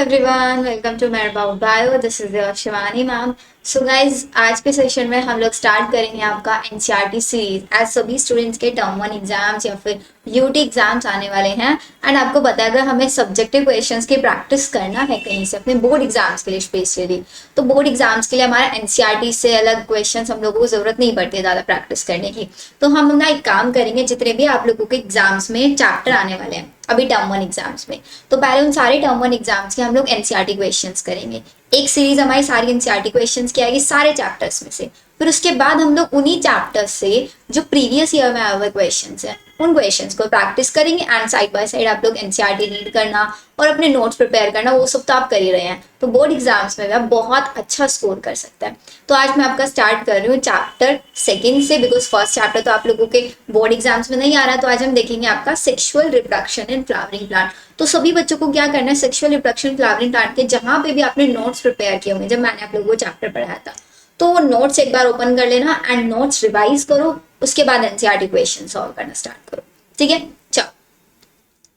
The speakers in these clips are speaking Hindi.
एवरीवन, वेलकम टू मेरा about bio. This is your Shivani ma'am. So guys, आज के सेशन में हम लोग स्टार्ट करेंगे आपका एनसीईआरटी सीरीज। आज सभी स्टूडेंट्स के टर्म वन एग्जाम्स या फिर यूटी एग्जाम्स आने वाले हैं एंड आपको पता है अगर हमें सब्जेक्टिव क्वेश्चंस की प्रैक्टिस करना है कहीं से अपने बोर्ड एग्जाम्स के लिए स्पेशली, तो बोर्ड एग्जाम्स के लिए हमारा एनसीईआरटी से अलग क्वेश्चंस हम लोगों को जरूरत नहीं पड़ती है ज़्यादा प्रैक्टिस करने की। तो हम लोग ना एक काम करेंगे, जितने भी आप लोगों के एग्जाम्स में चैप्टर आने वाले हैं अभी टर्म वन एग्जाम्स में, तो पहले उन सारे टर्म वन एग्जाम्स के हम लोग एनसीईआरटी क्वेश्चंस करेंगे। एक सीरीज हमारी सारी एनसीईआरटी क्वेश्चंस की आएगी सारे चैप्टर्स में से। फिर उसके बाद हम लोग उन्हीं चैप्टर्स से जो प्रीवियस ईयर में आए हुए क्वेश्चंस हैं उन क्वेश्चंस को प्रैक्टिस करेंगे एंड साइड बाय साइड आप लोग एनसीईआरटी रीड करना और अपने नोट्स प्रिपेयर करना, वो सब तो आप कर ही रहे हैं, तो बोर्ड एग्जाम्स में भी आप बहुत अच्छा स्कोर कर सकते हैं। तो आज मैं आपका स्टार्ट कर रही हूँ चैप्टर सेकंड से, बिकॉज फर्स्ट चैप्टर तो आप लोगों के बोर्ड एग्जाम्स में नहीं आ रहा। तो आज हम देखेंगे आपका sexual reproduction in flowering plant. तो सभी बच्चों को क्या करना है, सेक्सुअल रिप्रोडक्शन फ्लावरिंग प्लांट के जहां पे भी आपने नोट्स प्रिपेयर किए होंगे, जब मैंने आप लोगों को चैप्टर पढ़ाया था, तो वो नोट्स एक बार ओपन कर लेना एंड नोट्स रिवाइज करो। उसके बाद एनसीईआरटी क्वेश्चन सॉल्व करना स्टार्ट करो, ठीक है। चलो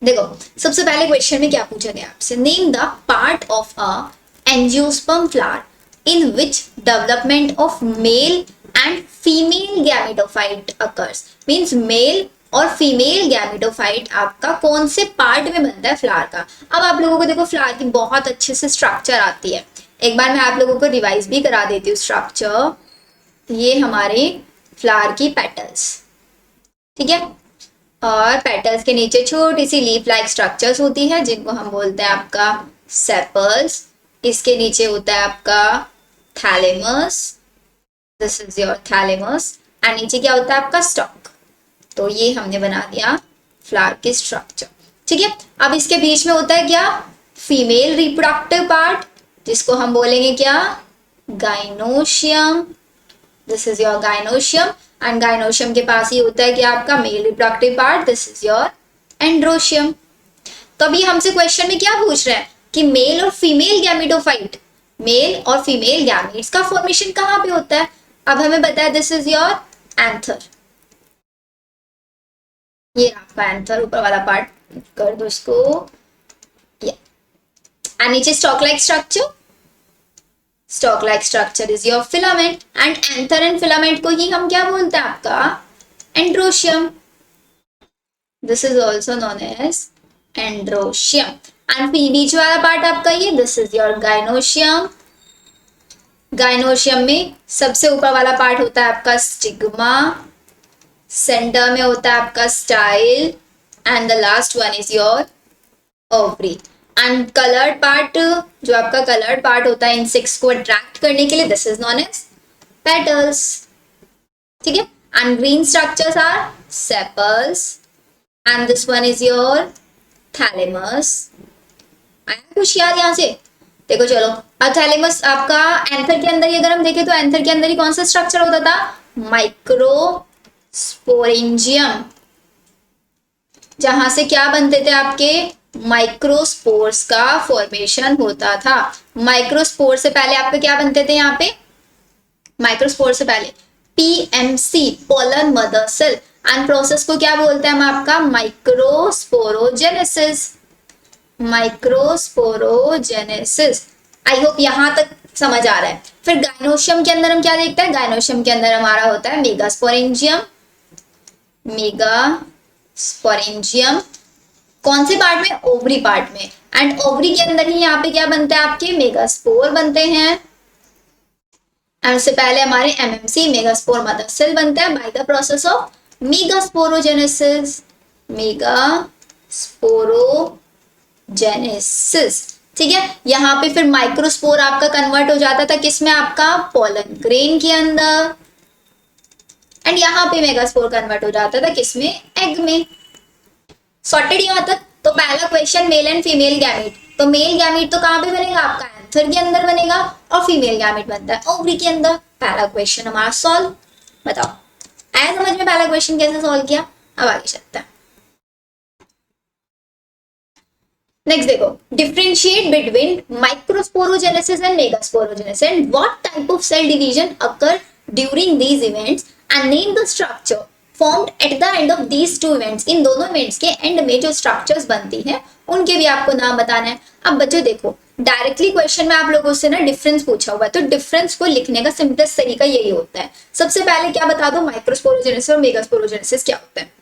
देखो, सबसे पहले क्वेश्चन में क्या पूछा गया आपसे, name the part of a angiosperm flower in which development of male and female gametophyte occurs. Means male और फीमेल गैमेटोफाइट आपका कौन से पार्ट में बनता है फ्लावर का। अब आप लोगों को देखो फ्लावर की बहुत अच्छे से स्ट्रक्चर आती है, एक बार मैं आप लोगों को रिवाइज भी करा देती हूँ स्ट्रक्चर। ये हमारे फ्लावर की पेटल्स, ठीक है, और पेटल्स के नीचे छोटी सी लीफ लाइक स्ट्रक्चर्स होती है जिनको हम बोलते हैं आपका सेपल्स। इसके नीचे होता है आपका thalamus, this is your thalamus, and नीचे क्या होता है आपका स्टॉक। तो ये हमने बना दिया फ्लावर की स्ट्रक्चर, ठीक है। अब इसके बीच में होता है क्या, फीमेल रिप्रोडक्टिव पार्ट, जिसको हम बोलेंगे क्या, gynoecium. This is your gynoecium, and gynoecium के पास ही होता है कि आपका male reproductive part, this is your androecium. तो अभी हमसे क्वेश्चन में क्या पूछ रहे हैं कि मेल और फीमेल गैमेटोफाइट, मेल और फीमेल गैमेट्स का फॉर्मेशन कहाँ पे होता है। अब हमें बताया दिस इज योर एंथर, ये आपका एंथर ऊपर वाला पार्ट कर दो इसको, एंड नीचे stalk like structure, stalk like structure is your filament, and anther and filament को ही हम क्या बोलते हैं आपका androecium. This is also known as androecium, and बीच वाला पार्ट आपका ये, this is your gynoecium. Gynoecium में सबसे ऊपर वाला पार्ट होता है आपका स्टिग्मा, सेंटर में होता है आपका style, and the last one is your ovary. And coloured part, जो आपका कलर्ड पार्ट होता है इंसेक्ट्स को अट्रैक्ट करने के लिए, this is known as petals, ठीक है। And green structures are sepals, and this one is your thalamus. आया कुछ याद यहाँ से, देखो चलो। अब थैलेमस आपका एंथर के अंदर ही अगर हम देखें तो एंथर के अंदर ही कौन सा स्ट्रक्चर होता था, माइक्रोस्पोरेंजियम, जहां से क्या बनते थे आपके माइक्रोस्पोर्स का फॉर्मेशन होता था। माइक्रोस्पोर से पहले आपके क्या बनते थे यहाँ पे, माइक्रोस्पोर से पहले PMC, pollen mother cell, and process को क्या बोलते हैं हम आपका माइक्रोस्पोरोजेनेसिस, माइक्रोस्पोरोजेनेसिस। आई होप यहां तक समझ आ रहा है। फिर गाइनोशियम के अंदर हम क्या देखते हैं, गाइनोशियम के अंदर हमारा होता है मेगास्पोरेंजियम, मेगास्पोरेंजियम कौन से पार्ट में, ओवरी पार्ट में, एंड ओवरी के अंदर ही यहाँ पे क्या बनते हैं आपके मेगास्पोर बनते हैं, एंड उससे पहले हमारे एमएमसी मेगास्पोर मदर सेल बनते हैं by the process of megasporogenesis, megasporogenesis, ठीक है। यहाँ पे फिर माइक्रोस्पोर आपका कन्वर्ट हो जाता था किसमें, आपका पोलन ग्रेन के अंदर, एंड यहाँ पे मेगास्पोर कन्वर्ट हो जाता था किसमें, एग में। सॉर्टेड यहाँ तक। तो पहला question mail and female gamete, तो मेल गैमेट तो कहाँ पे बनेगा आपका एंथर के अंदर बनेगा, और फीमेल गैमेट बनता है ओवरी के अंदर। पहला क्वेश्चन हमारा सॉल्व। बताओ आया समझ में पहला क्वेश्चन कैसे सॉल्व किया। अब आगे चलते हैं। नेक्स्ट देखो, differentiate between microsporogenesis and megasporogenesis and what type of cell division occur during these events and name the structure formed at the end of these two events. इन दोनों इवेंट्स के एंड में जो स्ट्रक्चर्स बनती हैं उनके भी आपको नाम बताना है। अब बच्चों देखो, डायरेक्टली क्वेश्चन में आप लोगों से ना डिफरेंस पूछा हुआ है, तो डिफरेंस को लिखने का सिंपलेस्ट तरीका यही होता है। सबसे पहले क्या बता दो, माइक्रोस्पोरोजेनेसिस और मेगास्पोरोजेनेसिस क्या होता है।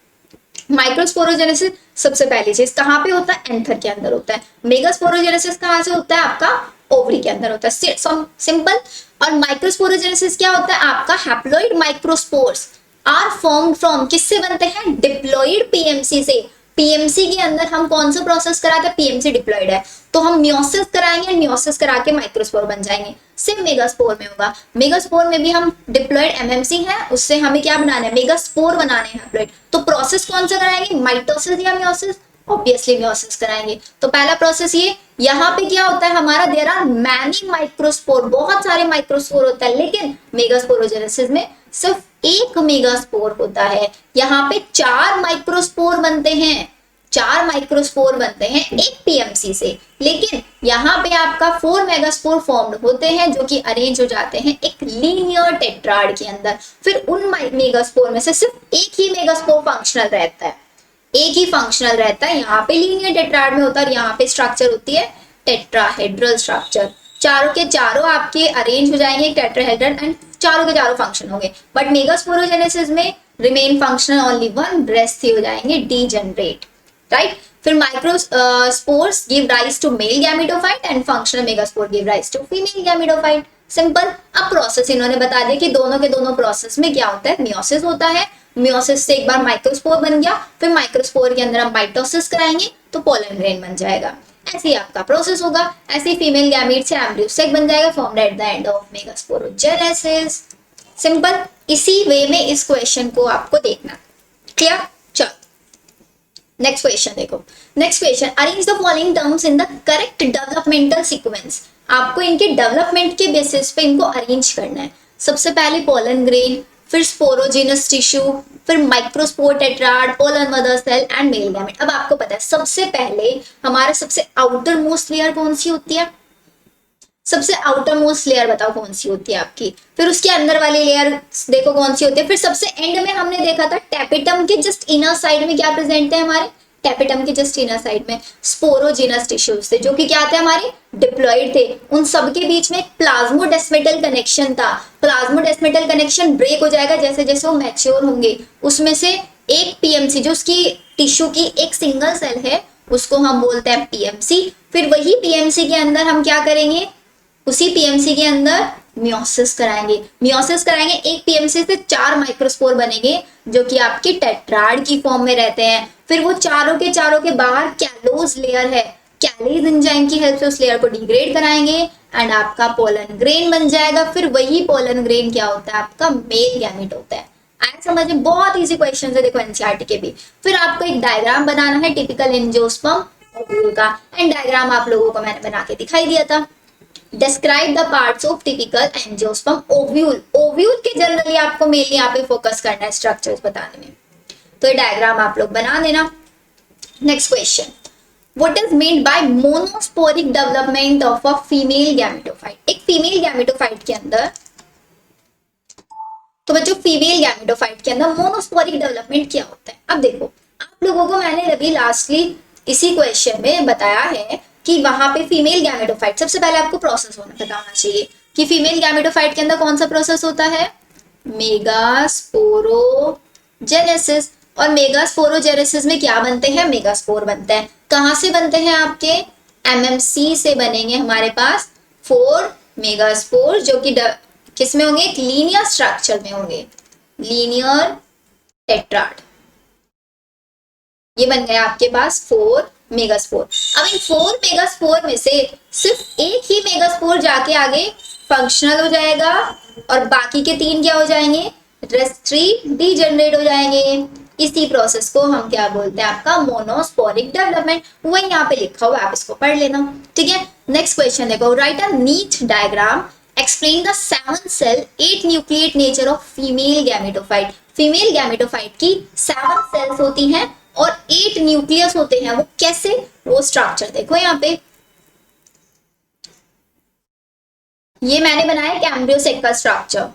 माइक्रोस्पोरोजेनेसिस सबसे पहली चीज कहाँ पे होता है, एंथर के अंदर होता है। मेगास्पोरोजेनेसिस कहाँ से होता है, आपका ओवरी के अंदर होता है, सिंपल। और माइक्रोस्पोरोजेनेसिस क्या होता है, आपका haploid microspores are formed from, किससे बनते हैं, डिप्लॉइड पीएमसी से। पीएमसी के अंदर हम कौन सा प्रोसेस कराते हैं, पीएमसी डिप्लॉइड है, तो हम मियोसिस कराएंगे, मियोसिस करा के माइक्रोस्पोर बन जाएंगे। सिर्फ मेगास्पोर में होगा, मेगास्पोर में भी हम डिप्लॉइड एमएमसी है, उससे हमें क्या बनाना है, मेगास्पोर बनाने हैं हैप्लॉइड। तो प्रोसेस कौन सा कराएंगे, माइटोसिस या मियोसिस, ऑब्वियसली मियोसिस कराएंगे। तो पहला प्रोसेस ये, यहाँ पे क्या होता है हमारा, देयर आर मैनी माइक्रोस्पोर, बहुत सारे माइक्रोस्पोर होता है, लेकिन मेगास्पोरोजेनेसिस में सिर्फ एक मेगास्पोर होता है। यहाँ पे 4 माइक्रोस्पोर बनते हैं, 4 माइक्रोस्पोर बनते हैं एक पीएमसी से, लेकिन यहाँ पे आपका 4 मेगास्पोर फॉर्म्ड होते हैं जो कि अरेंज हो जाते हैं एक लीनियर टेट्राड के अंदर। फिर उन मेगास्पोर में से सिर्फ एक ही मेगास्पोर फंक्शनल रहता है, एक ही फंक्शनल रहता है, यहाँ पे लीनियर टेट्राड में होता है, और यहाँ पे स्ट्रक्चर होती है टेट्राहेड्रल स्ट्रक्चर। चारों के चारों आपके अरेंज हो जाएंगे टेट्राहेड्रल एंड चारों के चारों फंक्शन होंगे। बट मेगास्पोरोजेनेसिस में remain functional only one, rest हो जाएंगे डीजेनरेट, राइट। फिर microspores give rise to male gametophyte and functional megaspore give rise to female gametophyte. Simple. अब प्रोसेस इन्होंने बता दिया कि दोनों के दोनों प्रोसेस में क्या होता है, मियोसिस होता है, मियोसिस से एक बार माइक्रोस्पोर बन गया, फिर माइक्रोस्पोर के अंदर हम माइटोसिस कराएंगे तो पोलन ग्रेन बन जाएगा। ऐसे ही आपका प्रोसेस होगा, ऐसे ही फीमेल गैमीट से एम्ब्रियो सेक बन जाएगा, formed at the end of megasporogenesis. Simple. इसी वे में इस क्वेश्चन को आपको देखना, क्लियर। चलो नेक्स्ट क्वेश्चन देखो। Next question, arrange the following terms in the correct developmental sequence. आपको इनके डेवलपमेंट के बेसिस पे इनको अरेंज करना है। सबसे पहले पोलन ग्रेन, फिर स्पोरोजिनस टिश्यू, फिर microspore tetrad, pollen mother cell and male gamete. अब आपको पता है सबसे पहले हमारा सबसे आउटर मोस्ट लेयर कौन सी होती है, सबसे आउटर मोस्ट लेयर बताओ कौन सी होती है आपकी, फिर उसके अंदर वाली लेयर देखो कौन सी होती है, फिर सबसे एंड में हमने देखा था टेपिटम के जस्ट इनर साइड में क्या प्रेजेंट है हमारे, टेपिटम के जस्ट इनर साइड में स्पोरोजिनस टिश्यूज थे जो कि क्या थे हमारे, डिप्लॉइड थे। उन सब के बीच में प्लाज्मोडेस्मेटल कनेक्शन था, प्लाज्मोडेस्मेटल कनेक्शन ब्रेक हो जाएगा जैसे जैसे वो मैच्योर होंगे। उसमें से एक पीएमसी जो उसकी टिश्यू की एक सिंगल सेल है उसको हम बोलते हैं पीएमसी। फिर वही पीएमसी के अंदर हम क्या करेंगे, उसी पीएमसी के अंदर मियोसिस कराएंगे, मियोसिस कराएंगे, एक पीएमसी से 4 माइक्रोस्पोर बनेंगे जो कि आपके टेट्राड की फॉर्म में रहते हैं। फिर वो चारों के बाहर कैलोज लेयर है, कैलेज एंजाइम की हेल्प से उस लेयर को डिग्रेड कराएंगे एंड आपका पोलन ग्रेन बन जाएगा। फिर वही पोलन ग्रेन क्या होता है, आपका मेल गैमेट होता है। आए समझ में, बहुत इजी क्वेश्चन है देखो एनसीईआरटी के भी। फिर आपको एक डायग्राम बनाना है टिपिकल एंजियोस्पर्म ओव्यूल का, एंड डायग्राम आप लोगों को मैंने बना के दिखाई दिया था। Describe the parts of typical angiosperm ovule, ovule के जनरली आपको मेनली यहाँ पे फोकस करना है स्ट्रक्चर्स बताने में, तो ये डायग्राम आप लोग बना देना। Next question, what is meant by monosporic development of a female gametophyte. एक फीमेल गैमेटोफाइट के अंदर, तो बच्चों फीमेल गैमेटोफाइट के अंदर मोनोस्पोरिक डेवलपमेंट क्या होता है। अब देखो आप लोगों को मैंने अभी लास्टली इसी क्वेश्चन में बताया है कि वहां पे फीमेल गैमेटोफाइट, सबसे पहले आपको प्रोसेस पता होना चाहिए कि फीमेल गैमेटोफाइट के अंदर कौन सा प्रोसेस होता है, मेगास्पोरोजेनेसिस। और मेगास्पोरोजेनेसिस में क्या बनते हैं, मेगास्पोर बनते हैं। कहां से बनते हैं आपके, एमएमसी से बनेंगे हमारे पास 4 मेगास्पोर जो कि किस में होंगे, एक लीनियर स्ट्रक्चर में होंगे, लीनियर टेट्राड। ये बन गया आपके पास 4 मेगास्पोर। अब इन 4 मेगास्पोर में से सिर्फ एक ही मेगास्पोर जाके आगे फंक्शनल हो जाएगा और बाकी के 3 क्या हो जाएंगे, रेस्ट 3 डीजेनरेट हो जाएंगे। इसी प्रोसेस को हम क्या बोलते हैं, आपका मोनोस्पोरिक डेवलपमेंट। वही यहाँ पे लिखा हुआ है, आप इसको पढ़ लेना, ठीक है। नेक्स्ट क्वेश्चन देखो, write a neat diagram explain the 7 cell 8 nucleate nature of female gametophyte. Female gametophyte की 7 सेल्स होती हैं और 8 न्यूक्लियस होते हैं, वो कैसे, वो स्ट्रक्चर देखो यहाँ पे। ये मैंने बनाया एक एम्ब्रियोसेक का स्ट्रक्चर,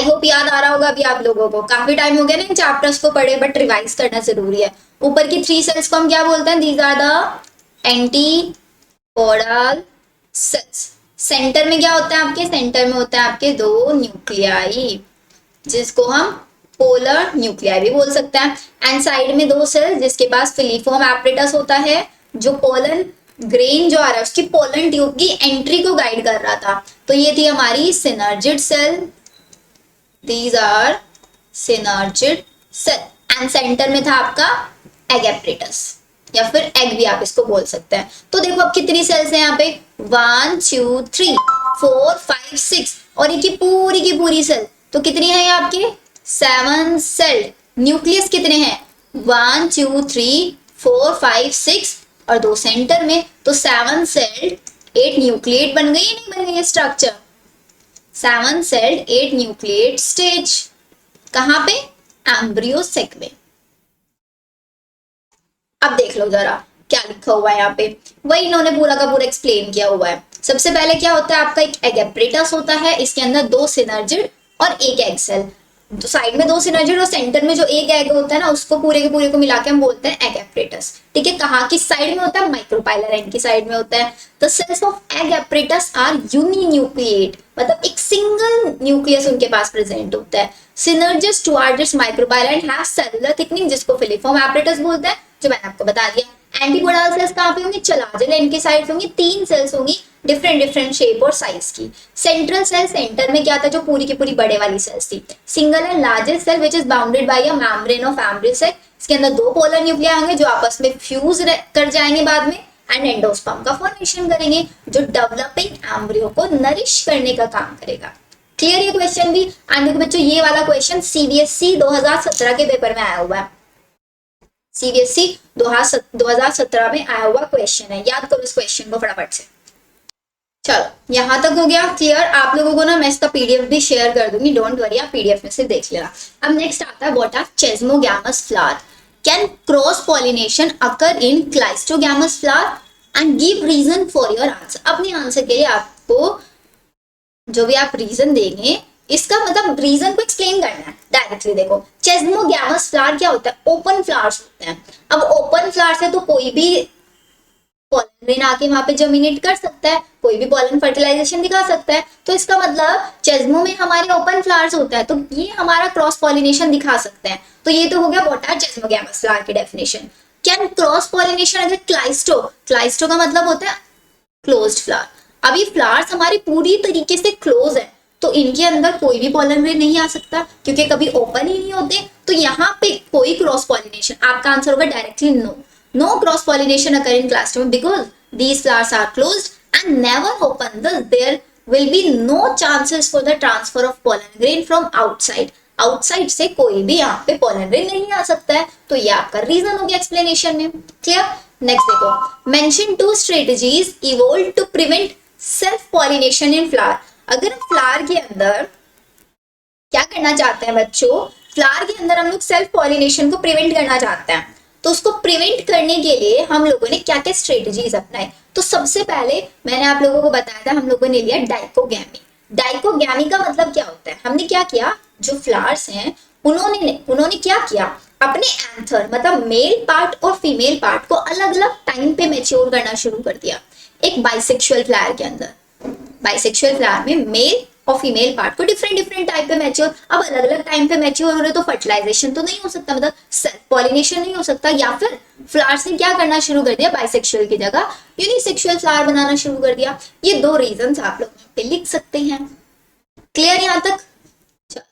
आई होप याद आ रहा होगा अभी आप लोगों को, काफी टाइम हो गया ना इन चैप्टर्स को पढ़े, बट रिवाइज करना जरूरी है। ऊपर की 3 सेल्स को हम क्या बोलते हैं? These are the antipodal cells. Centre में क्या होता है आपके? सेंटर में होता है आपके 2 न्यूक्लियाई, जिसको हम पोलर न्यूक्लियाई भी बोल सकते हैं। एंड साइड में 2 सेल्स जिसके पास फिलीफॉर्म एपरेटस होता है, जो पोलन ग्रेन जो आ रहा है उसकी पोलन ट्यूब की एंट्री को गाइड कर रहा था। तो ये थी हमारी synergid cell, these are synergid cell. And centre में था आपका एग एपरेटस, या फिर एग भी आप इसको बोल सकते हैं। तो देखो अब कितनी सेल्स हैं यहाँ पे? 1 2 3 4 5 6, और ये की पूरी सेल तो कितनी है आपके? 7 सेल। न्यूक्लियस कितने हैं? 1 2 3 4 5 6 और 2 सेंटर में, तो 7 सेल 8 न्यूक्लिएट बन गई, नहीं बन गई स्ट्रक्चर? 7 सेल 8 न्यूक्लिएट स्टेज कहां पे? एम्ब्रियो सेक में। अब देख लो जरा क्या लिखा हुआ है यहाँ पे, वही इन्होंने पूरा का पूरा एक्सप्लेन किया हुआ है। सबसे पहले क्या होता है आपका? एक एग एपरेटस होता है, इसके अंदर 2 सिनर्जिड और एक एग सेल। तो साइड में 2 सिनर्जिड और सेंटर में जो एक एग होता है ना, उसको पूरे के पूरे को मिला के हम बोलते हैं एग एपरेटस। ठीक है, कहाँ की साइड में होता है? माइक्रोपाइलर एंड की साइड में होता है। The cells of egg apparatus are uninucleate, मतलब एक सिंगल न्यूक्लियस उनके पास प्रेजेंट होता है। Synergids towards its micropylar end have cellular thickening, जिसको फिलीफॉर्म एपरेटस बोलते हैं, जो मैंने आपको बता दिया। एंटीपोडल सेल्स कहाँ पे होंगी? चलाजल एंड की साइड होंगी, 3 सेल्स होंगी डिफरेंट शेप और साइज की। सेंट्रल सेल, सेंटर में क्या था? जो पूरी की पूरी बड़े वाली सेल्स थी। Single and largest cell which is bounded by a membrane of embryo sac, इसके अंदर 2 पोलर न्यूक्लियाई होंगे जो आपस में फ्यूज कर जाएंगे बाद में, एंड एंडोस्पर्म का फॉर्मेशन करेंगे, जो डेवलपिंग एम्ब्रियो को नरिश करने का काम करेगा। क्लियर ये क्वेश्चन भी? एंड देखो बच्चों, ये वाला क्वेश्चन सीबीएसई 2017 के पेपर में आया हुआ है। सीबीएसई 2017 में आया हुआ क्वेश्चन है, याद करो इस क्वेश्चन को फटाफट से। चलो यहां तक हो गया क्लियर। आप लोगों को ना मैं इसका पीडीएफ भी शेयर कर दूंगी, डोंट वरी, आप पीडीएफ में से देख लेना। अब नेक्स्ट आता है what are chasmogamous flower, can cross pollination occur in cleistogamous flower and give reason for your answer. अपने आंसर के लिए आपको जो भी आप रीजन देंगे, इसका मतलब रीजन को एक्सप्लेन करना है डायरेक्टली। देखो चेस्मोगैमस फ्लावर क्या होता है? ओपन फ्लावर्स होते हैं। अब ओपन फ्लावर्स है तो कोई भी पॉलन ग्रेन आके वहां पे जर्मिनेट कर सकता है, कोई भी पॉलन फर्टिलाइजेशन दिखा सकता है। तो इसका मतलब चेस्मो में हमारे ओपन फ्लावर्स होता है, तो ये हमारा क्रॉस पॉलिनेशन दिखा सकते हैं। तो ये तो हो गया व्हाट आर चेस्मोगैमस फ्लावर की डेफिनेशन। कैन क्रॉस पॉलिनेशन, अगर क्लाइस्टो, क्लाइस्टो का मतलब होता है क्लोज्ड फ्लावर। अभी फ्लावर्स हमारी पूरी तरीके से क्लोज है, तो इनके अंदर कोई भी पॉलन ग्रेन नहीं आ सकता, क्योंकि कभी ओपन ही नहीं होते। तो यहाँ पे कोई क्रॉस पॉलिनेशन, आपका आंसर होगा directly no. No cross pollination occur in claustrum because these flowers are closed and never open. Thus, there will be no chances for the transfer of pollen grain from outside. Outside से कोई भी यहाँ पे pollen grain नहीं आ सकता है। तो ये आपका रीजन हो गया एक्सप्लेनेशन में। क्लियर? नेक्स्ट देखो, mention 2 strategies evolved to prevent self pollination in flower. अगर फ्लावर के अंदर क्या करना चाहते हैं बच्चों, फ्लावर के अंदर हम लोग सेल्फ पॉलिनेशन को प्रिवेंट करना चाहते हैं, तो उसको प्रिवेंट करने के लिए हम लोगों ने क्या क्या स्ट्रेटजीज अपनाए। तो सबसे पहले मैंने आप लोगों को बताया था, हम लोगों ने लिया डाइकोगैमी। डाइकोगैमी का मतलब क्या होता है? हमने क्या किया, जो फ्लावर्स हैं उन्होंने क्या किया, अपने एंथर मतलब मेल पार्ट और फीमेल पार्ट को अलग अलग टाइम पे मैच्योर करना शुरू कर दिया। एक बाइसेक्सुअल फ्लावर के अंदर, बाइसेक्सुअल फ्लावर में मेल और फीमेल पार्ट को डिफरेंट टाइप पे मैच्योर, अब अलग अलग टाइम पे मैच्योर हो रहे तो फर्टिलाइजेशन तो नहीं हो सकता, मतलब सेल्फ पॉलिनेशन नहीं हो सकता, या फिर फ्लावर से क्या करना शुरू कर दिया, बाइसेक्सुअल की जगह यूनिसेक्सुअल फ्लावर बनाना शुरू कर दिया। ये 2 रीजंस आप लोग पे लिख सकते हैं। क्लियर यहां तक? चलो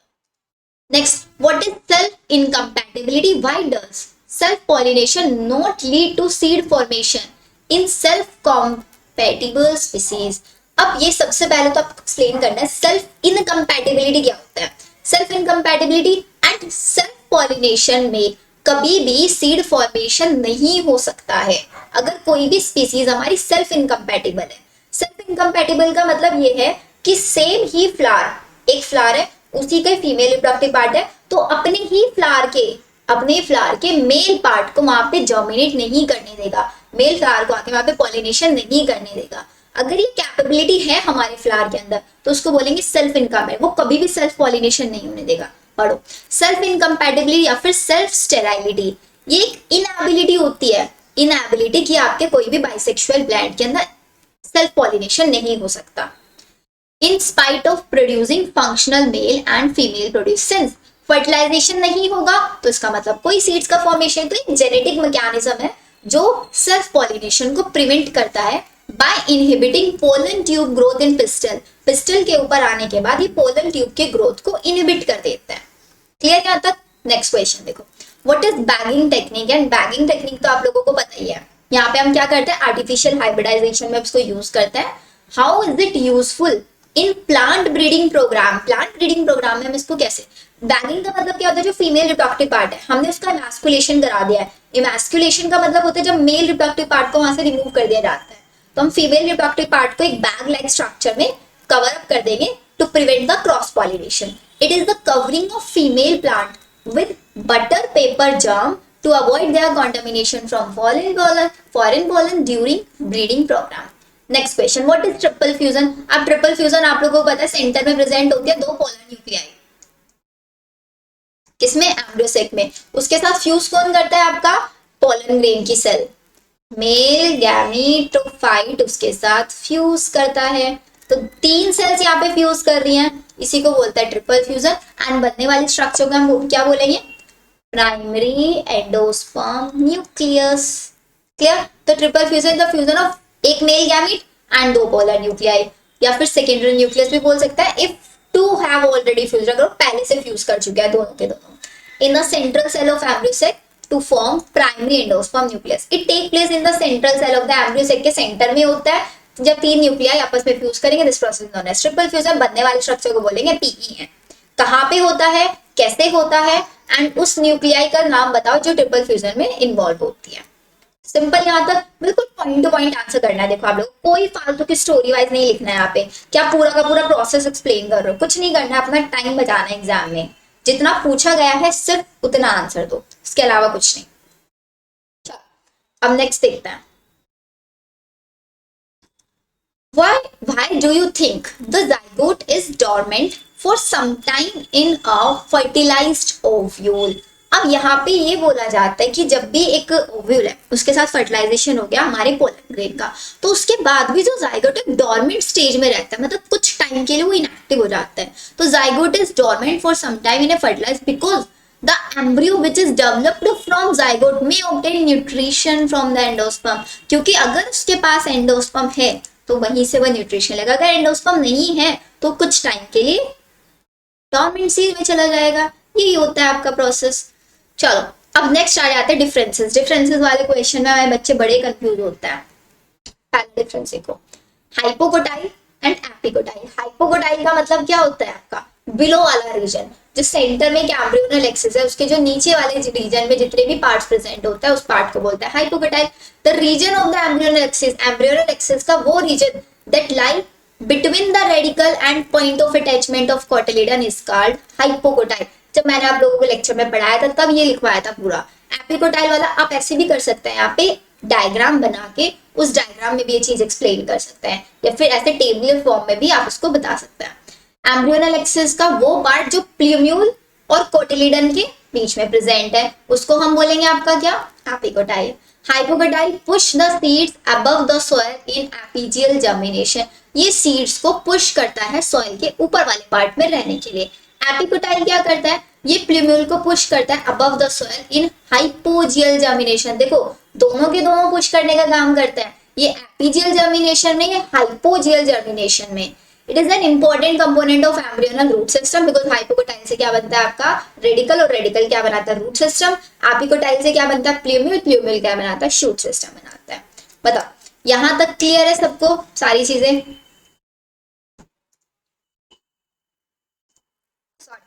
next, what is self incompatibility, why does self pollination not lead to seed formation in self compatible species. अब ये सबसे पहले तो आपको एक्सप्लेन करना है सेल्फ इनकम्पैटिबिलिटी क्या होता है। Self incompatibility and self pollination में कभी भी सीड फॉर्मेशन नहीं हो सकता है अगर कोई भी स्पीसीज हमारी सेल्फ इनकम्पैटिबल है। सेल्फ इनकम्पैटिबल का मतलब ये है कि सेम ही फ्लावर, एक फ्लावर है उसी का फीमेल रिप्रोडक्टिव पार्ट है, तो अपने फ्लावर के मेल पार्ट को वहां पे जर्मिनेट नहीं करने देगा, मेल फ्लावर को आके वहां पे पॉलिनेशन नहीं करने देगा। अगर ये कैपेबिलिटी है हमारे फ्लावर के अंदर तो उसको बोलेंगे सेल्फ इनकम्पेटेबल, वो कभी भी सेल्फ पॉलिनेशन नहीं होने देगा। पढ़ो, सेल्फ इनकम्पेटेबिलिटी या फिर सेल्फ स्टेराइलिटी, ये एक इनएबिलिटी होती है, इनएबिलिटी कि आपके कोई भी बाइसेक्सुअल प्लांट के अंदर सेल्फ पॉलिनेशन नहीं हो सकता। In spite of producing functional male and female producers, fertilisation नहीं होगा तो इसका मतलब कोई सीड्स का फॉर्मेशन, तो एक जेनेटिक मैकेनिज्म है जो सेल्फ पॉलिनेशन को प्रिवेंट करता है by inhibiting pollen tube growth in pistol, pistol के ऊपर आने के बाद ये पोलन ट्यूब के ग्रोथ को इनहिबिट कर देता है। क्लियर यहाँ तक? नेक्स्ट क्वेश्चन देखो, what is bagging technique? And bagging technique तो आप लोगों को पता ही है, यहाँ पे हम क्या करते हैं, आर्टिफिशियल हाइब्रिडाइजेशन में इसको यूज करते हैं। How is it useful in plant breeding programme? Plant breeding programme में हम इसको कैसे, बैगिंग का मतलब क्या होता है, जो फीमेल रिप्रोडक्टिव पार्ट है हमने उसका इमैस्कुलेशन करा दिया है। इमैस्कुलेशन का मतलब होता है जब मेल रिप्रोडक्टिव पार्ट को वहां से रिमूव कर दिया जाता है, तो हम फीमेल रिप्रोडक्टिव पार्ट को एक बैग लाइक स्ट्रक्चर में कवर अप कर देंगे to prevent the cross pollination. It is the covering of female plant with butter paper germ to avoid their contamination from foreign pollen during breeding programme. Next question, what is triple fusion? अब ट्रिपल फ्यूजन आप लोगों को पता है सेंटर में प्रेजेंट होती है दो पोलर न्यूक्लियाई, किसमें, एम्ब्रियोसेक में। उसके साथ फ्यूज कौन करता है आपका, पोलन ग्रेन की सेल, मेल गैमीटोफाइट उसके साथ फ्यूज करता है। तो तीन सेल्स यहाँ पे फ्यूज कर रही हैं, इसी को बोलता है ट्रिपल फ्यूजन। एंड बनने वाली स्ट्रक्चर को हम क्या बोलेंगे, प्राइमरी एंडोस्पर्म न्यूक्लियस। क्लियर? तो triple fusion the fusion of एक मेल गैमीट एंड दो पोलर न्यूक्लियाई, या फिर सेकेंडरी न्यूक्लियस भी बोल सकता है if two have already fuse, अगर पहले से फ्यूज कर चुका है दोनों के दोनों, in the central cell of embryo sac to form primary endosperm nucleus. It take place in the central cell of the embryo sac, के सेंटर में होता है। जब तीन न्यूक्लियाई आपस में फ्यूज करेंगे this process known as triple fusion. बनने वाले स्ट्रक्चर को बोलेंगे पीई। कहाँ पे होता है, कैसे होता है, एंड उस न्यूक्लियाई का नाम बताओ जो ट्रिपल फ्यूजन में इन्वॉल्व होती है। सिंपल, यहाँ तक बिल्कुल पॉइंट टू पॉइंट आंसर करना है। देखो आप लोग कोई फालतू की स्टोरी वाइज नहीं लिखना है यहाँ पे, क्या पूरा का पूरा प्रोसेस एक्सप्लेन कर रहे हो, कुछ नहीं करना है, अपना टाइम बचाना है एग्जाम में। जितना पूछा गया है सिर्फ उतना आंसर दो, इसके अलावा कुछ नहीं। चलो अब नेक्स्ट देखते हैं, why do you think the zygote is dormant for some time in a fertilized ovule? अब यहाँ पे ये बोला जाता है कि जब भी एक ओव्यूल है उसके साथ फर्टिलाइजेशन हो गया हमारे पोलन ग्रेन का, तो उसके बाद भी जो जाइगोट है डॉर्मेंट स्टेज में रहता है, मतलब कुछ टाइम के लिए वो इनएक्टिव हो जाता है। तो zygote is dormant for some time in a fertilize because the embryo which is developed from zygote may obtain nutrition from the endosperm, क्योंकि अगर उसके पास एंडोस्पर्म है तो वहीं से वह न्यूट्रिशन लेगा, अगर एंडोस्पर्म नहीं है तो कुछ टाइम के लिए डॉर्मेंट स्टेज में चला जाएगा। यही होता है आपका प्रोसेस। चलो अब नेक्स्ट आ जाते हैं डिफरेंसेस। डिफरेंसेस वाले क्वेश्चन में हमारे बच्चे बड़े कंफ्यूज होते हैं। पहले डिफरेंस देखो, हाइपोकोटाइल एंड एपिकोटाइल। हाइपोकोटाइल का मतलब क्या होता है आपका, बिलो वाला रीजन, जो सेंटर में एम्ब्रियोनल एक्सिस है उसके जो नीचे वाले रीजन में जितने भी पार्ट्स प्रेजेंट होता है उस पार्ट को बोलता है hypocotyl. The region of the embryonal axis का वो region that lie between the radicle and point of attachment of cotyledon is called hypocotyl. जब मैंने आप लोगों को लेक्चर में पढ़ाया था तब ये लिखवाया था पूरा। एपिकोटाइल वाला आप ऐसे भी कर सकते हैं, यहाँ पे डायग्राम बना के उस डायग्राम में भी ये चीज एक्सप्लेन कर सकते हैं, या फिर ऐसे टेबुलर फॉर्म में भी आप उसको बता सकते हैं। एम्ब्रियोनल एक्सिस का वो पार्ट जो प्ल्यूम्यूल और कोटिलिडन के बीच में प्रेजेंट है उसको हम बोलेंगे आपका क्या, epicotyl. Hypocotyl push the seeds above the soil in epigeal germination, ये सीड्स को पुश करता है सॉइल के ऊपर वाले पार्ट में रहने के लिए। एपिकोटाइल क्या करता है, ये प्ल्यूम्यूल को पुश करता है above the soil in hypogeal germination. देखो दोनों के दोनों पुश करने का काम करते हैं, ये एपिजियल जर्मिनेशन में, ये हाइपोजियल जर्मिनेशन में। It is an important component of embryonal root system because hypocotyl से क्या बनता है आपका रेडिकल, और रेडिकल क्या बनाता है रूट सिस्टम। एपिकोटाइल से क्या बनता है प्ल्यूम्यूल, प्ल्यूम्यूल क्या बनाता है शूट सिस्टम बनाता है। बताओ यहां तक क्लियर है सबको सारी चीजें?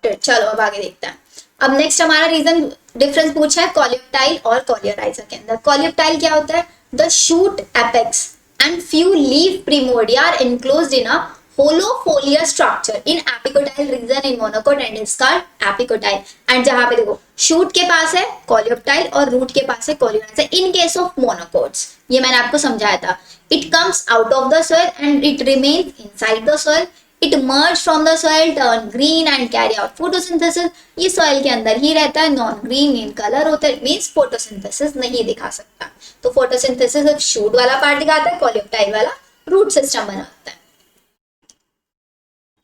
चलो अब आगे देखते हैं। अब नेक्स्ट हमारा रीजन डिफरेंस पूछा है कॉलियोप्टाइल और कॉलियोराइजा के अंदर। कॉलियोप्टाइल क्या होता है, the shoot apex and few leaf primordia are enclosed in a holofoliar structure in apicotyl region in monocot and is called apicotyl. And जहां पे देखो शूट के पास है कोलियोप्टाइल और रूट के पास है कोलियोनाइज इन केस ऑफ मोनोकोट्स, ये मैंने आपको समझाया था. It comes out of the soil and it remains inside the soil. It emerge from the soil, turn green and carry out photosynthesis. ये soil के अंदर ही रहता है, नॉन ग्रीन इन कलर होता है, मीन्स फोटोसिंथेसिस नहीं दिखा सकता. तो फोटोसिंथेसिस सिर्फ शूट वाला पार्ट दिखाता है, कोलियोप्टाइल वाला रूट सिस्टम बनाता है.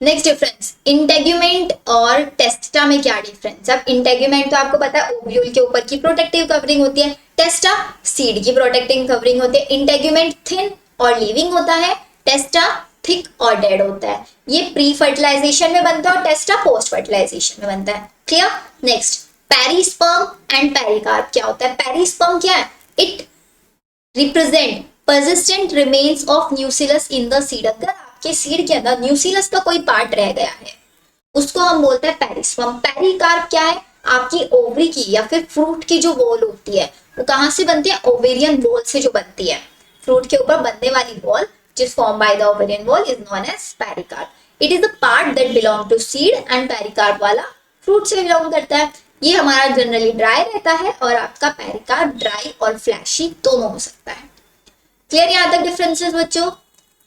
नेक्स्ट डिफरेंस, इंटेग्यूमेंट और टेस्टा में क्या डिफरेंस. अब इंटेग्यूमेंट तो आपको पता है ओव्यूल के ऊपर की प्रोटेक्टिव कवरिंग होती है, टेस्टा सीड की प्रोटेक्टिंग कवरिंग होती है. इंटेग्यूमेंट थिन और लिविंग होता है, टेस्टा थिक और डेड होता है. ये प्री फर्टिलाइजेशन में बनता है और टेस्टा पोस्ट फर्टिलाइजेशन में बनता है. Clear. Next, perisperm and pericarp क्या होता है. पेरिस्पर्म क्या है, it represent persistent remains of nucleus in the seed. अगर आपके सीड के अंदर न्यूसिलस का कोई पार्ट रह गया है उसको हम बोलते हैं पेरिस्पर्म. पेरिकार्प क्या है, आपकी ओवरी की या फिर फ्रूट की जो वॉल होती है वो कहां से बनती है, ओवेरियन वॉल से जो बनती है. फ्रूट के ऊपर बनने वाली वॉल जिस form by the ovarian wall is known as pericarp. It is the part that belong to seed and pericarp वाला फ्रूट से बिलोंग करता है. ये हमारा जनरली ड्राई रहता है और आपका पेरिकार्प ड्राई और फ्लैशी दोनों हो सकता है. क्लियर यहाँ तक डिफरेंसेस बच्चों.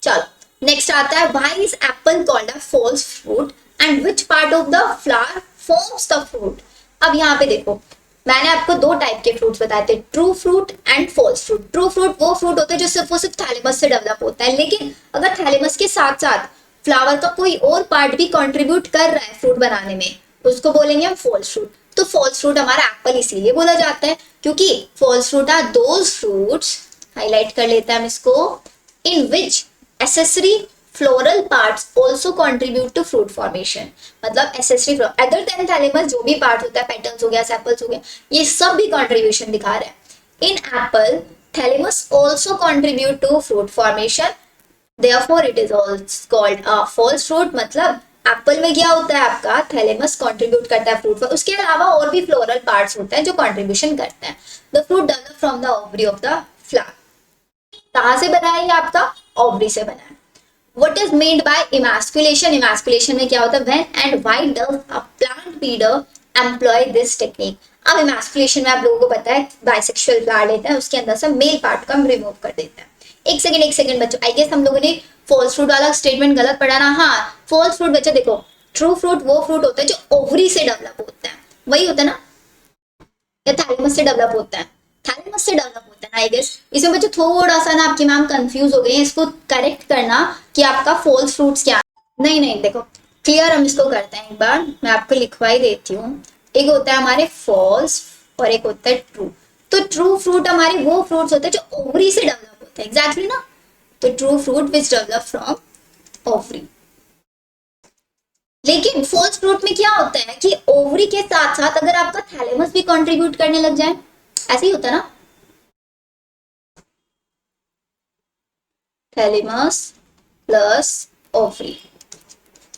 चलो नेक्स्ट आता है, why is apple called a false fruit and which part of the flower forms the fruit. अब यहाँ पे देखो मैंने आपको दो टाइप के फ्रूट्स बताए थे, true fruit and false fruit. True fruit वो फ्रूट होते हैं जो सिर्फ थैलेमस से डेवलप होता है, लेकिन अगर थैलेमस के साथ साथ फ्लावर का कोई और पार्ट भी कंट्रीब्यूट कर रहा है फ्रूट बनाने में, उसको बोलेंगे हम फॉल्स फ्रूट. तो फॉल्स फ्रूट हमारा एप्पल इसीलिए बोला जाता है क्योंकि false fruit are those fruits, highlight कर लेते हैं हम इसको, in which accessory floral parts also contribute to fruit formation. मतलब एसेसरी अदर देन थैलेमस जो भी पार्ट होता है, पेटल्स हो गया, सेपल्स हो गया, ये सब भी कंट्रीब्यूशन दिखा रहे हैं. In apple thalamus also contribute to fruit formation, therefore it is also called a false fruit. मतलब एप्पल में क्या होता है, आपका थैलेमस कंट्रीब्यूट करता है फ्रूट, उसके अलावा और भी फ्लोरल पार्ट्स होते हैं जो कंट्रीब्यूशन करते हैं. The fruit develop from the ovary of the flower. कहां से बना है ये आपका, ओवरी से बना है. What is meant by emasculation? Emasculation में क्या होता है, when and why does a plant breeder employ this technique? अब emasculation में आप लोगों को पता है बाइसेक्सुअल प्लांट लेते हैं, उसके अंदर से मेल पार्ट को हम रिमूव कर देते हैं. एक सेकंड बच्चों, आई गेस हम लोगों ने फॉल्स फ्रूट वाला स्टेटमेंट गलत पढ़ा ना. हाँ, फॉल्स फ्रूट बच्चों देखो, ट्रू फ्रूट वो फ्रूट होता है जो ओवरी से डेवलप होता है, वही होता है ना, या थैलेमस से डेवलप होता है, थैलेमस से डेवलप होता है ना. आई गेस इसमें बच्चों थोड़ा सा ना आपकी मैम कंफ्यूज हो गई है, इसको करेक्ट करना कि आपका फॉल्स फ्रूट्स क्या. नहीं देखो क्लियर, हम इसको करते हैं एक बार, मैं आपको लिखवा ही देती हूँ. एक होता है हमारे फॉल्स और एक होता है ट्रू. तो ट्रू फ्रूट हमारे वो फ्रूट्स होते हैं जो ओवरी से डेवलप होते हैं, एग्जैक्टली ना. तो true fruit which develop from ovary. लेकिन फॉल्स फ्रूट में क्या होता है कि ओवरी के साथ साथ अगर आपका थैलेमस भी कंट्रीब्यूट करने लग जाए, ऐसे ही होता है ना, थैलेमस प्लस ओवरी,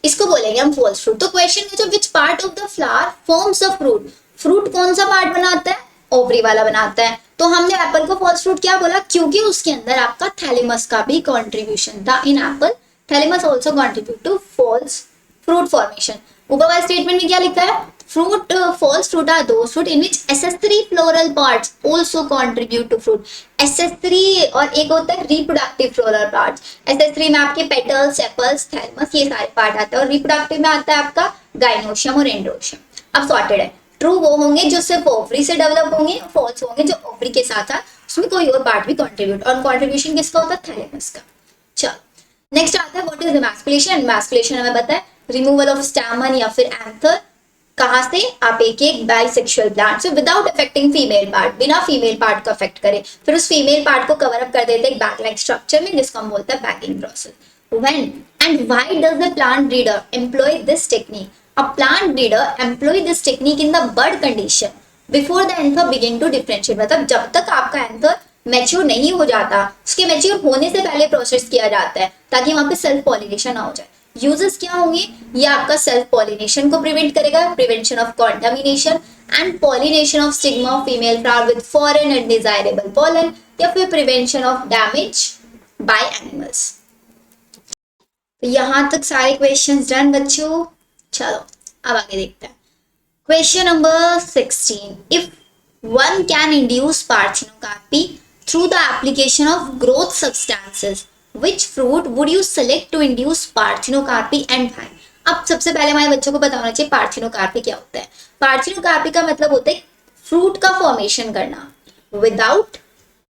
इसको बोलेंगे हम फॉल्स फ्रूट. तो क्वेश्चन में जो which part of the flower forms the fruit, fruit कौन सा पार्ट बनाता है, ओवरी वाला बनाता है. तो हमने एप्पल को फॉल्स फ्रूट क्या बोला, क्योंकि उसके अंदर आपका थैलेमस का भी कंट्रीब्यूशन था. In apple thalamus also contribute to false fruit formation. ऊपर वाले स्टेटमेंट में क्या लिखा है, fruit false fruit are those fruit in which accessory floral parts also contribute to fruit. accessory और एक होता है reproductive floral parts. accessory में आपके petals, sepals, thalamus ये सारे पार्ट आते हैं, और reproductive में आता है आपका gynoecium और endoecium. अब सॉर्टेड है, ट्रू वो होंगे जो सिर्फ ओवरी से डेवलप होंगे, फॉल्स होंगे जो ओवरी के साथ साथ उसमें कोई और पार्ट भी कंट्रीब्यूट, और कंट्रीब्यूशन किसका होता है, थैलेमस का. चलो नेक्स्ट आता है व्हाट इज एमास्कुलेशन. एमास्कुलेशन हमें पता है रिमूवल ऑफ स्टैमन या फिर एंथर. कहां से, आप एक बाइसेक्सुअल प्लांट से विदाउट अफेक्टिंग फीमेल पार्ट, बिना फीमेल पार्ट को अफेक्ट करे, फिर उस फीमेल पार्ट को कवर अप कर देते हैं बैग लाइक स्ट्रक्चर में, जिसको हम बोलते हैं bagging process. When and why does the plant breeder employ this technique. A plant breeder employ this technique in the bud condition before the anther begin to differentiate. मतलब जब तक आपका एंथर मैच्योर नहीं हो जाता, उसके मैच्योर होने से पहले प्रोसेस किया जाता है ताकि वहां पे सेल्फ पॉलिनेशन ना हो जाए. यूजेस क्या होंगे, ये आपका सेल्फ पॉलिनेशन को प्रिवेंट करेगा, prevention of contamination and pollination of stigma of female flower with foreign and desirable pollen, या फिर prevention of damage by animals. तो यहाँ तक सारे क्वेश्चंस डन बच्चों। चलो अब आगे देखते हैं। Question number 16, if one can induce parthenocarpy through the application of growth substances, which fruit would you select to induce parthenocarpy and why? अब सबसे पहले हमारे बच्चों को पता होना चाहिए पार्थिनोकार्पी क्या होता है। पार्थिनोकार्पी का मतलब होता है फ्रूट का फॉर्मेशन करना विदाउट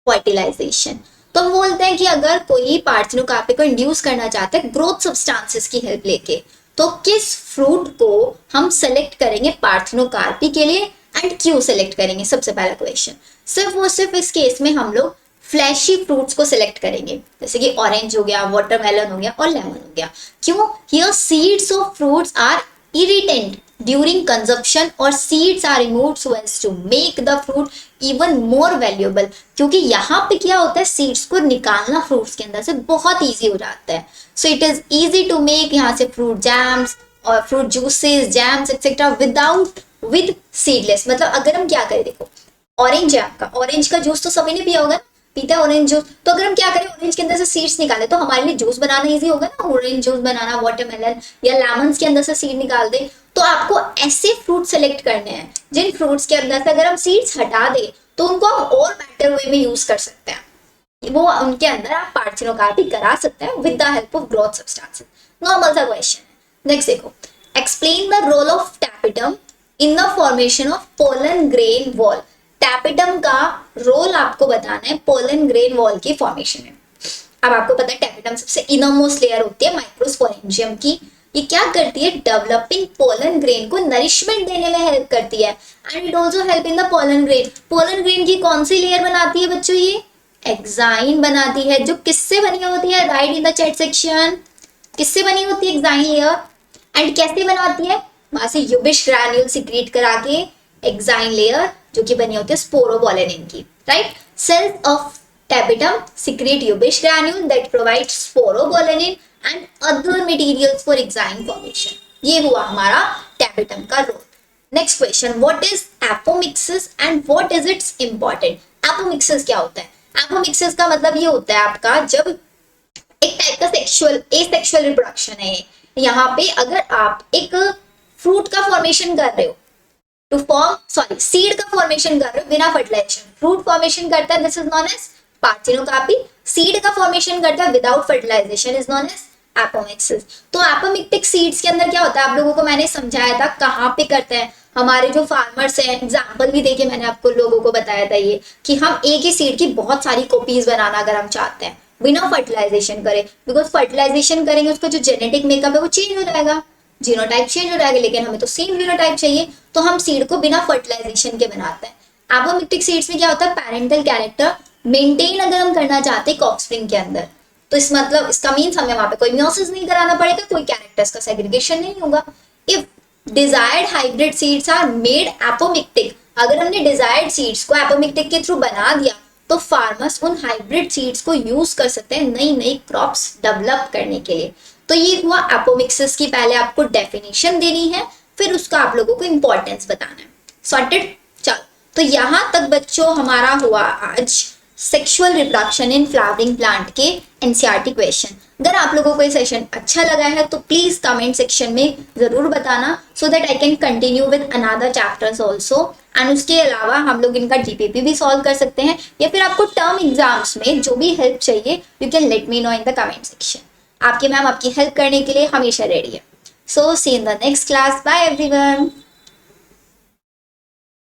फर्टिलाइजेशन। तो हम बोलते हैं कि अगर कोई पार्थिनोकार्पी को इंड्यूस करना चाहता है ग्रोथ सब्सटेंसेस की हेल्प लेके, तो किस फ्रूट को हम सेलेक्ट करेंगे पार्थिनोकार्पी के लिए एंड क्यों सेलेक्ट करेंगे? सबसे पहला क्वेश्चन। सिर्फ इस केस में हम लोग फ्लैशी फ्रूट्स को सिलेक्ट करेंगे, जैसे कि ऑरेंज हो गया, वाटरमेलन हो गया और लेमन हो गया। क्यों? Here seeds of fruits are irritant during consumption और seeds are removed so as to make the fruit even more valuable। क्योंकि यहाँ पे क्या होता है, सीड्स को निकालना फ्रूट्स के अंदर से बहुत इजी हो जाता है। So it is easy to make यहाँ से फ्रूट जैम्स और fruit juices, jams etcetera with seedless. मतलब अगर हम क्या करें, देखो ऑरेंज है आपका, ऑरेंज का जूस तो सभी ने पिया होगा, पीता है ऑरेंज जूस। तो अगर हम क्या करें, ऑरेंज के अंदर से सीड्स निकाले तो हमारे लिए जूस बनाना इजी होगा ना। ऑरेंज जूस बनाना, वाटरमेलन या लेमन के अंदर से सीड निकाल दे। तो आपको ऐसे फ्रूट सेलेक्ट करने हैं जिन फ्रूट्स के अंदर से अगर हम सीड्स हटा दे तो उनको हम और बेटर वे में यूज कर सकते हैं। वो उनके अंदर आप पार्थिनोकार्पी करा सकते हैं with the help of growth substances. Normal सा क्वेश्चन है। नेक्स्ट देखो, explain the role of tapetum in the formation of pollen grain wall. Tapetum का रोल आपको बताना है पोलन ग्रेन वॉल की फॉर्मेशन में। अब आपको पता है टैपिटम सबसे इनरमोस्ट लेयर होती है माइक्रोस्पोरेंजियम की। ये क्या करती है, डेवलपिंग पोलन ग्रेन को नरिशमेंट देने में हेल्प करती है and it also help in the pollen grain. Pollen grain की कौन सी लेयर बनाती है बच्चों? ये एक्साइन बनाती है, जो किससे बनी होती है? Right in the chat section. किससे बनी होती है एक्साइन लेयर? एंड कैसे बनाती है? वहां से यूबिश ग्रैन्यूल सिक्रीट करा के एक्साइन लेयर जो कि बनी होती है स्पोरोबोलेनिन की। Right, cells of tapetum secrete Yubish granule that provides sporopollenin and other materials for exine formation। ये हुआ हमारा टैपिटम का role. Next question, what is apomixis and what is its important? Apomixis क्या होता है? एपोमिक्सिस का मतलब ये होता है आपका जब एक टाइप का एसेक्सुअल रिप्रोडक्शन है। यहाँ पे अगर आप एक फ्रूट का फॉर्मेशन कर रहे हो सीड का फॉर्मेशन कर रहे हो बिना फर्टिलाइजेशन, फ्रूट फॉर्मेशन करता है, this is known as parthenocarpy. Seed का फॉर्मेशन करता है without fertilization, is known as apomixis. तो एपोमिक्टिक सीड्स के अंदर क्या होता है, आप लोगों को मैंने समझाया था कहाँ पे करते हैं। हमारे जो फार्मर्स हैं, एग्जाम्पल भी देके मैंने आपको लोगों को बताया था ये कि हम एक ही सीड की बहुत सारी कॉपीज बनाना अगर हम चाहते हैं बिना फर्टिलाइजेशन करें, बिकॉज फर्टिलाइजेशन करेंगे उसका जो जेनेटिक मेकअप है वो चेंज हो जाएगा, जीनोटाइप चेंज हो जाएगा, लेकिन हमें तो सेम जीनोटाइप चाहिए। तो हम सीड को बिना फर्टिलाइजेशन के बनाते हैं। एपोमिक्टिक सीड्स में क्या होता है, पेरेंटल कैरेक्टर मेंटेन अगर हम करना चाहते हैं ऑफस्प्रिंग के अंदर, तो इस मतलब इसका मीन्स हमें वहां पे कोई मियोसिस नहीं कराना पड़ेगा, कोई कैरेक्टर्स का सेग्रीगेशन नहीं होगा। If desired hybrid seeds are made apomictic, अगर हमने डिजायर्ड सीड्स को एपोमिक्टिक के थ्रू बना दिया तो फार्मर्स उन हाइब्रिड सीड्स को यूज कर सकते हैं नई नई क्रॉप्स डेवलप करने के लिए। तो ये हुआ एपोमिक्सिस की पहले आपको डेफिनेशन देनी है, फिर उसका आप लोगों को इंपॉर्टेंस बताना है। सॉर्टेड? चलो, तो यहां तक बच्चों हमारा हुआ आज sexual reproduction in flowering plant के एनसीईआरटी क्वेश्चन। अगर आप लोगों को ये सेशन अच्छा लगा है तो प्लीज कमेंट सेक्शन में जरूर बताना, so that I can continue with another chapters also. And उसके अलावा हम लोग इनका जीपीपी भी सॉल्व कर सकते हैं, या फिर आपको टर्म एग्जाम्स में जो भी हेल्प चाहिए you can let me know in the comment section. आपकी मैम आपकी हेल्प करने के लिए हमेशा रेडी है। So see in the next class, bye everyone.